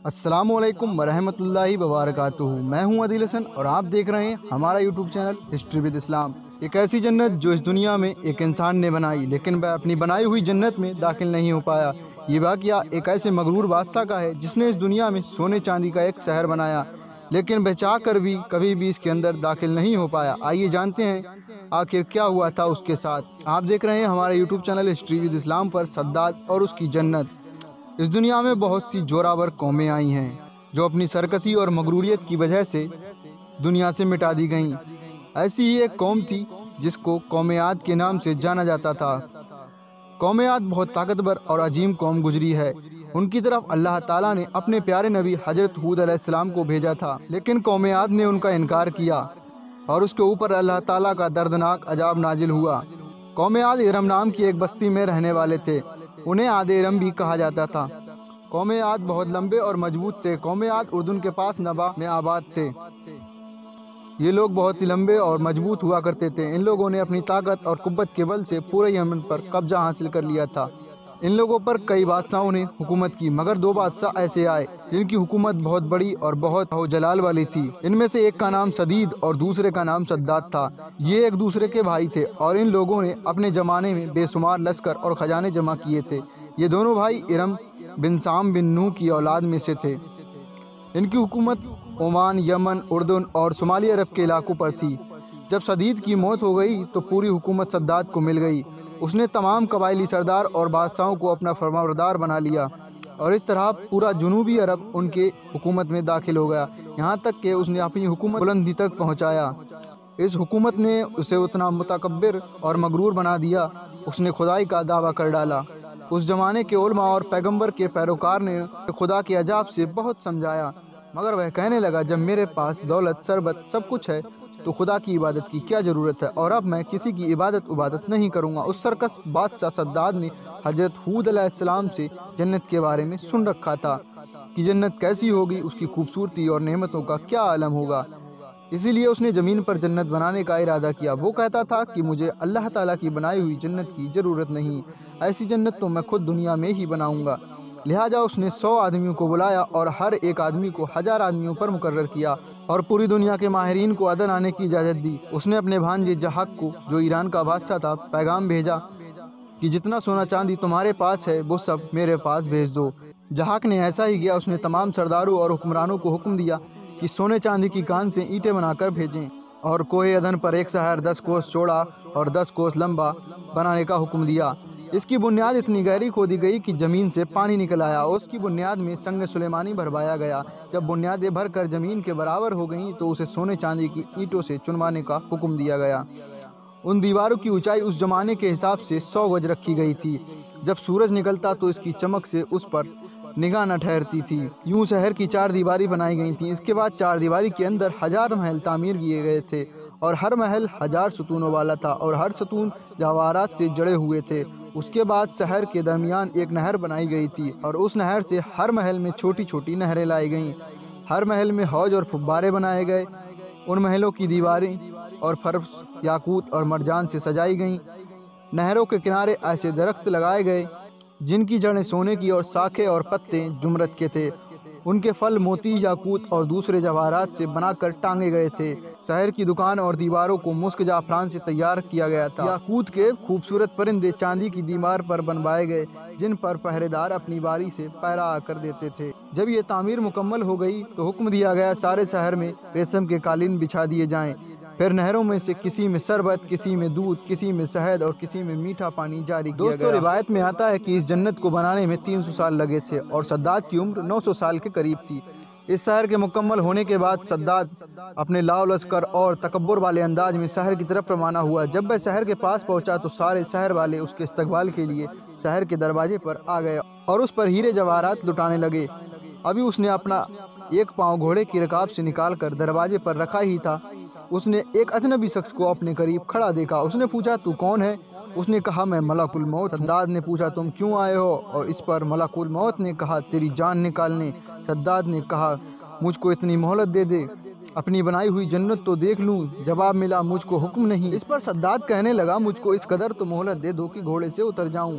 السلام علیکم ورحمۃ اللہ وبرکاتہ۔ میں ہوں عادل حسن اور آپ دیکھ رہے ہیں ہمارا یوٹیوب چینل ہسٹری ود اسلام۔ ایک ایسی جنت جو اس دنیا میں ایک انسان نے بنائی، لیکن وہ اپنی بنائی ہوئی جنت میں داخل نہیں ہو پایا۔ یہ واقعہ ایک ایسے مغرور بادشاہ کا ہے جس نے اس دنیا میں سونے چاندی کا ایک شہر بنایا، لیکن وہ چاہ کر بھی کبھی بھی اس کے اندر داخل نہیں ہو پایا۔ آئیے جانتے ہیں آخر کیا ہوا تھا اس کے ساتھ۔ آپ دیکھ رہے ہیں ہمارے یوٹیوب چینل ہسٹری ود اسلام پر سداد اور اس کی جنت۔ اس دنیا میں بہت سی جوراور قومیں آئی ہیں جو اپنی سرکشی اور مغروریت کی وجہ سے دنیا سے مٹا دی گئیں۔ ایسی ہی ایک قوم تھی جس کو قوم عاد کے نام سے جانا جاتا تھا۔ قوم عاد بہت طاقتور اور عظیم قوم گزری ہے۔ ان کی طرف اللہ تعالیٰ نے اپنے پیارے نبی حضرت ہود علیہ السلام کو بھیجا تھا، لیکن قوم عاد نے ان کا انکار کیا اور اس کے اوپر اللہ تعالیٰ کا دردناک عذاب نازل ہوا۔ قوم عاد ارم نام کی ایک بستی میں رہنے والے تھے، انہیں عاد ارم بھی کہا جاتا تھا۔ قوم عاد بہت لمبے اور مضبوط تھے۔ قوم عاد اردن کے پاس نبا میں آباد تھے۔ یہ لوگ بہت ہی لمبے اور مضبوط ہوا کرتے تھے۔ ان لوگوں نے اپنی طاقت اور قوت کے بل سے پورے یمن پر قبضہ حاصل کر لیا تھا۔ ان لوگوں پر کئی بادشاہوں نے حکومت کی، مگر دو بادشاہ ایسے آئے جن کی حکومت بہت بڑی اور بہت جلال والی تھی۔ ان میں سے ایک کا نام سدید اور دوسرے کا نام سداد تھا۔ یہ ایک دوسرے کے بھائی تھے اور ان لوگوں نے اپنے زمانے میں بے شمار لشکر اور خزانے جمع کیے تھے۔ یہ دونوں بھائی ارم بن سام بن نوح کی اولاد میں سے تھے۔ ان کی حکومت عمان، یمن، اردن اور شمالی عرب کے علاقوں پر تھی۔ جب سدید کی موت ہو گئی تو پوری حکومت سداد کو مل گئی۔ اس نے تمام قبائلی سردار اور بادشاہوں کو اپنا فرمانبردار بنا لیا اور اس طرح پورا جنوبی عرب ان کے حکومت میں داخل ہو گیا، یہاں تک کہ اس نے اپنی حکومت بلندی تک پہنچایا۔ اس حکومت نے اسے اتنا متکبر اور مغرور بنا دیا، اس نے خدائی کا دعویٰ کر ڈالا۔ اس زمانے کے علماء اور پیغمبر کے پیروکار نے خدا کے عذاب سے بہت سمجھایا، مگر وہ کہنے لگا جب میرے پاس دولت، ثروت، سب کچھ ہے تو خدا کی عبادت کی کیا ضرورت ہے، اور اب میں کسی کی عبادت نہیں کروں گا۔ اس سرکش بادشاہ سداد نے حضرت ہود علیہ السلام سے جنت کے بارے میں سن رکھا تھا کہ جنت کیسی ہوگی، اس کی خوبصورتی اور نعمتوں کا کیا عالم ہوگا، اسی لیے اس نے زمین پر جنت بنانے کا ارادہ کیا۔ وہ کہتا تھا کہ مجھے اللہ تعالیٰ کی بنائی ہوئی جنت کی ضرورت نہیں، ایسی جنت تو میں خود دنیا میں ہی بناؤں گا۔ لہٰذا اس نے 100 آدمیوں کو بلایا اور ہر ایک آدمی کو 1000 آدمیوں پر مقرر کیا اور پوری دنیا کے ماہرین کو عدن آنے کی اجازت دی۔ اس نے اپنے بھانجے جہاک کو، جو ایران کا بادشاہ تھا، پیغام بھیجا کہ جتنا سونا چاندی تمہارے پاس ہے وہ سب میرے پاس بھیج دو۔ جہاک نے ایسا ہی کیا۔ اس نے تمام سرداروں اور حکمرانوں کو حکم دیا کہ سونے چاندی کی کان سے اینٹیں بنا کر بھیجیں اور کوہ عدن پر ایک شہر 10 کوس چوڑا اور 10 کوس لمبا بنانے کا حکم دیا۔ اس کی بنیاد اتنی گہری کھودی گئی کہ زمین سے پانی نکل آیا اور اس کی بنیاد میں سنگ سلیمانی بھروایا گیا۔ جب بنیادیں بھر کر زمین کے برابر ہو گئیں تو اسے سونے چاندی کی اینٹوں سے چنوانے کا حکم دیا گیا۔ ان دیواروں کی اونچائی اس زمانے کے حساب سے 100 گز رکھی گئی تھی۔ جب سورج نکلتا تو اس کی چمک سے اس پر نگاہ نہ ٹھہرتی تھی۔ یوں شہر کی 4 دیواری بنائی گئی تھیں۔ اس کے بعد 4 دیواری کے اندر 1000 محل تعمیر کیے گئے تھے اور ہر محل 1000 ستونوں والا تھا اور ہر ستون جواہرات سے جڑے ہوئے تھے۔ اس کے بعد شہر کے درمیان ایک نہر بنائی گئی تھی اور اس نہر سے ہر محل میں چھوٹی چھوٹی نہریں لائی گئیں۔ ہر محل میں حوض اور فوارے بنائے گئے۔ ان محلوں کی دیواریں اور فرش یاقوت اور مرجان سے سجائی گئیں۔ نہروں کے کنارے ایسے درخت لگائے گئے جن کی جڑیں سونے کی اور شاخیں اور پتے زمرد کے تھے۔ ان کے پھل موتی، یاقوت اور دوسرے جواہرات سے بنا کر ٹانگے گئے تھے۔ شہر کی دکان اور دیواروں کو مشک زعفران سے تیار کیا گیا تھا۔ یاقوت کے خوبصورت پرندے چاندی کی دیوار پر بنوائے گئے جن پر پہرے دار اپنی باری سے پہرا کر دیتے تھے۔ جب یہ تعمیر مکمل ہو گئی تو حکم دیا گیا سارے شہر میں ریشم کے قالین بچھا دیے جائیں۔ پھر نہروں میں سے کسی میں شربت، کسی میں دودھ، کسی میں شہد اور کسی میں میٹھا پانی جاری کیا گیا۔ روایت میں آتا ہے کہ اس جنت کو بنانے میں 300 سال لگے تھے اور سداد کی عمر 900 سال کے قریب تھی۔ اس شہر کے مکمل ہونے کے بعد سداد اپنے لاؤ لشکر اور تکبر والے انداز میں شہر کی طرف روانہ ہوا۔ جب وہ شہر کے پاس پہنچا تو سارے شہر والے اس کے استقبال کے لیے شہر کے دروازے پر آ گئے اور اس پر ہیرے جواہرات لٹانے لگے۔ ابھی اس نے اپنا ایک پاؤں گھوڑے کی رکاب سے نکال کر دروازے پر رکھا ہی تھا، اس نے ایک اجنبی شخص کو اپنے قریب کھڑا دیکھا۔ اس نے پوچھا تو کون ہے؟ اس نے کہا میں ملک الموت ہوں۔ سداد نے پوچھا تم کیوں آئے ہو؟ اور اس پر ملک الموت نے کہا تیری جان نکالنے۔ سداد نے کہا مجھ کو اتنی مہلت دے دے، اپنی بنائی ہوئی جنت تو دیکھ لوں۔ جواب ملا مجھ کو حکم نہیں۔ اس پر سداد کہنے لگا مجھ کو اس قدر تو مہلت دے دو کہ گھوڑے سے اتر جاؤں۔